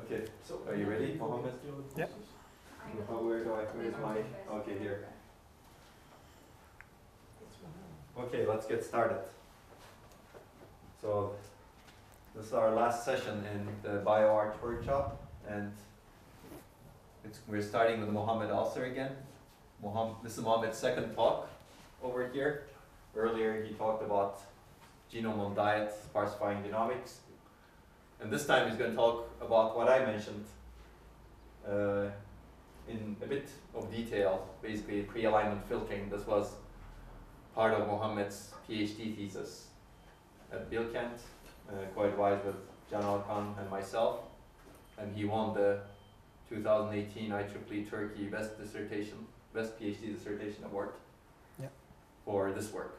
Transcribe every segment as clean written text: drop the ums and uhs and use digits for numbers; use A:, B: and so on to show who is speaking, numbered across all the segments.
A: Okay, so are you ready, Mohammed?
B: Yeah.
A: Where's my, okay, here. Okay, let's get started. So, this is our last session in the BioArt workshop, and we're starting with Mohammed Alser again. This is Mohammed's second talk over here. Earlier he talked about genome diet, parsifying genomics. And this time he's going to talk about what I mentioned in a bit of detail, basically pre-alignment filtering. This was part of Mohammed's PhD thesis at Bilkent, co-advised with Can Alkan and myself. And he won the 2018 IEEE Turkey Best PhD Dissertation Award for this work,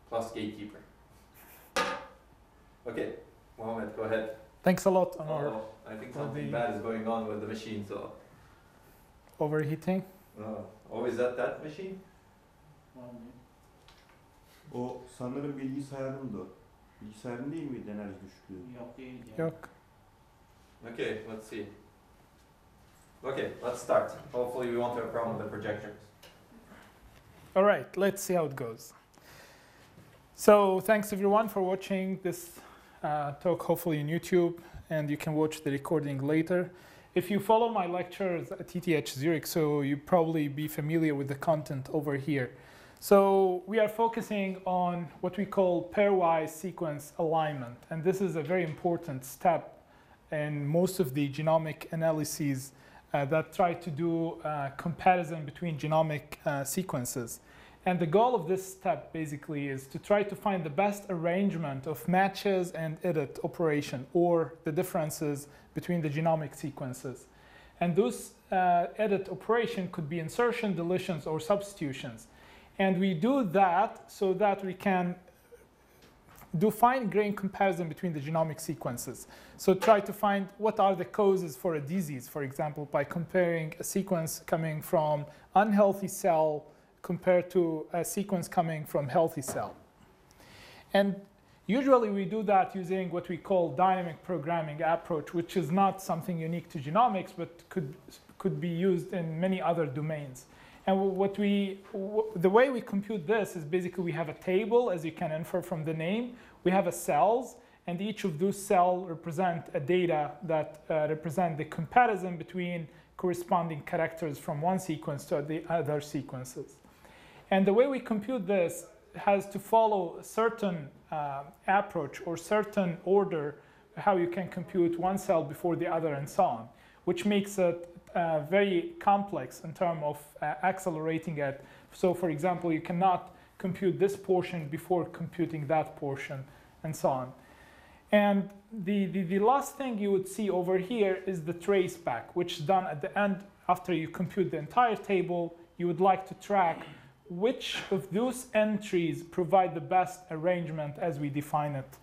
A: plus Gatekeeper. Okay, Mohammed, go ahead.
B: Thanks a lot, Anwar.
A: I think something bad is going on with the machine, so.
B: Overheating?
A: Oh, is that machine?
C: O sanırım bilgisayarımdı. Bilgisayarın değil miydi enerji düşüklüğü?
D: Yok değil yani.
B: Yok.
A: Okay, let's see. Okay, let's start. Hopefully we won't have a problem with the projectors.
B: All right, let's see how it goes. So thanks everyone for watching this talk, hopefully on YouTube, and you can watch the recording later. If you follow my lectures at ETH Zurich, so you probably be familiar with the content over here. So we are focusing on what we call pairwise sequence alignment, and this is a very important step in most of the genomic analyses that try to do comparison between genomic sequences. And the goal of this step basically is to try to find the best arrangement of matches and edit operation, or the differences between the genomic sequences. And those edit operation could be insertion, deletions, or substitutions. And we do that so that we can do fine-grained comparison between the genomic sequences. So try to find what are the causes for a disease, for example, by comparing a sequence coming from unhealthy cell compared to a sequence coming from healthy cell. And usually we do that using what we call dynamic programming approach, which is not something unique to genomics, but could be used in many other domains. And the way we compute this is basically we have a table, as you can infer from the name. We have a cells, and each of those cells represent a data that represent the comparison between corresponding characters from one sequence to the other sequences. And the way we compute this has to follow a certain approach or certain order, how you can compute one cell before the other and so on, which makes it very complex in terms of accelerating it. So for example, you cannot compute this portion before computing that portion and so on. And the last thing you would see over here is the trace back, which is done at the end after you compute the entire table. You would like to track which of those entries provide the best arrangement as we define it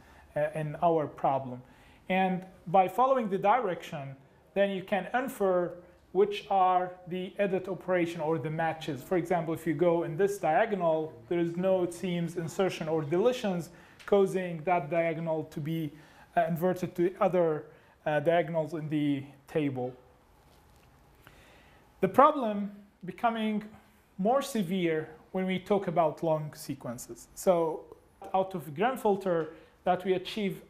B: in our problem. And by following the direction, then you can infer which are the edit operation or the matches. For example, if you go in this diagonal, there is no, it seems, insertion or deletions causing that diagonal to be inverted to other diagonals in the table. The problem becoming more severe when we talk about long sequences. So out of Gram filter that we achieve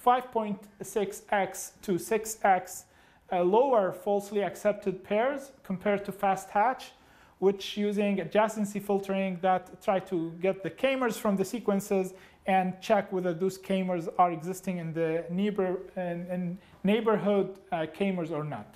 B: 5.6x to 6x lower falsely accepted pairs compared to fast hatch, which using adjacency filtering that try to get the k-mers from the sequences and check whether those k-mers are existing in the neighborhood k-mers or not.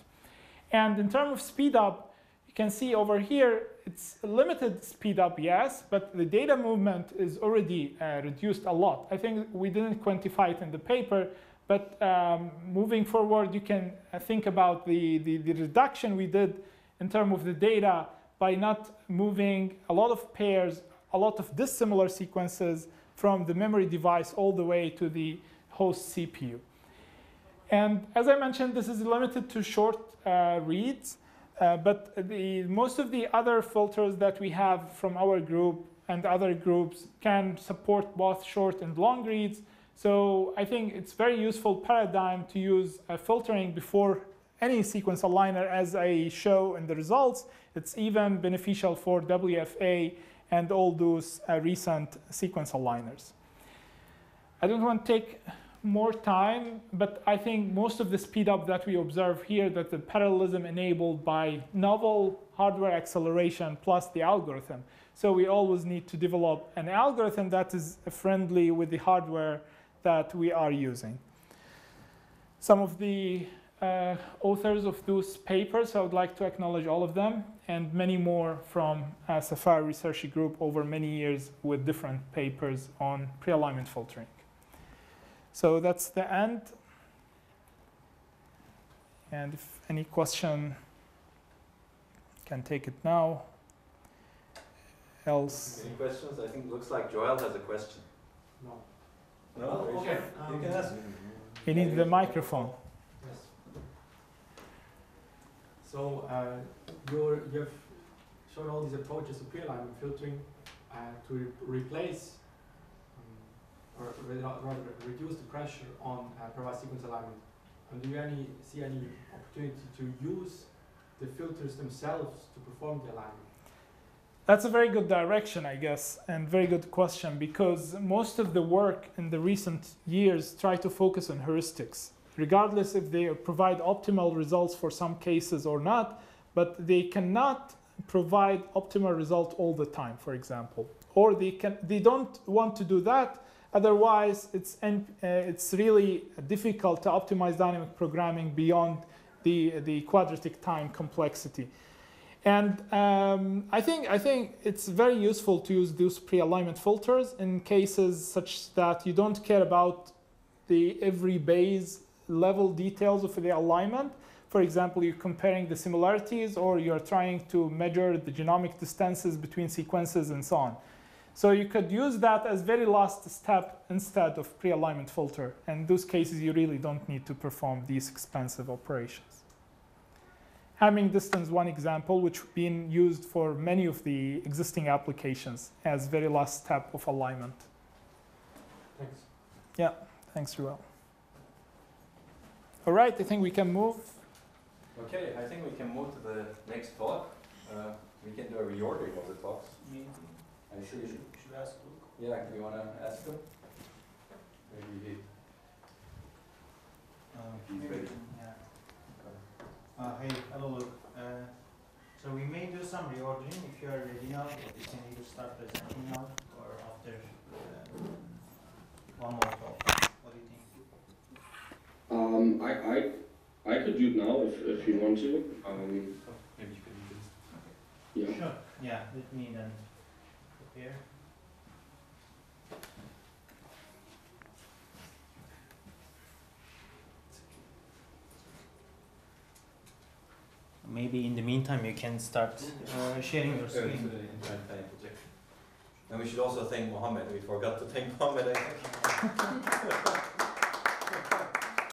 B: And in terms of speed up, you can see over here, it's a limited speed up, yes, but the data movement is already reduced a lot. I think we didn't quantify it in the paper, but moving forward, you can think about the reduction we did in terms of the data by not moving a lot of pairs, a lot of dissimilar sequences from the memory device all the way to the host CPU. And as I mentioned, this is limited to short reads, but most of the other filters that we have from our group and other groups can support both short and long reads. So I think it's very useful paradigm to use filtering before any sequence aligner, as I show in the results. It's even beneficial for WFA and all those recent sequence aligners. I don't want to take more time, but I think most of the speed up that we observe here, that the parallelism enabled by novel hardware acceleration plus the algorithm. So we always need to develop an algorithm that is friendly with the hardware that we are using. Some of the authors of those papers, I would like to acknowledge all of them, and many more from Safari Research Group over many years with different papers on pre-alignment filtering. So that's the end. And if any question, can take it now. Else.
A: Any questions? I think it looks like Joel has a question.
D: No.
A: No?
D: Oh, okay.
A: You can ask.
B: You need the microphone.
D: Yes. So you've shown all these approaches to pre-alignment filtering to replace or rather reduce the pressure on pairwise sequence alignment. And do you see any opportunity to use the filters themselves to perform the alignment?
B: That's a very good direction, I guess, and very good question, because most of the work in the recent years try to focus on heuristics, regardless if they provide optimal results for some cases or not, but they cannot provide optimal result all the time, for example, or they don't want to do that. Otherwise, it's really difficult to optimize dynamic programming beyond the quadratic time complexity. And I think it's very useful to use those pre-alignment filters in cases such that you don't care about the every base level details of the alignment. For example, you're comparing the similarities, or you're trying to measure the genomic distances between sequences and so on. So you could use that as very last step instead of pre-alignment filter. And in those cases, you really don't need to perform these expensive operations. Hamming distance, one example, which been used for many of the existing applications as very last step of alignment.
D: Thanks.
B: Yeah, thanks, Joel. All right, I think we can move.
A: Okay, I think we can move to the next talk. We can do a reordering of the talks. I see.
E: Should I ask Luke?
A: Yeah, do you want to ask him? Maybe he's ready.
E: Yeah. Hey, hello Luke. So we may do some reordering if you are ready now. You can either start presenting now or after one more talk. What do you think?
F: I could do it now if you want to.
A: Maybe you can do this.
F: Yeah.
E: Sure. Yeah, let me then prepare. Maybe in the meantime you can start sharing your screen.
A: And we should also thank Mohammed. We forgot to thank Mohammed, I think.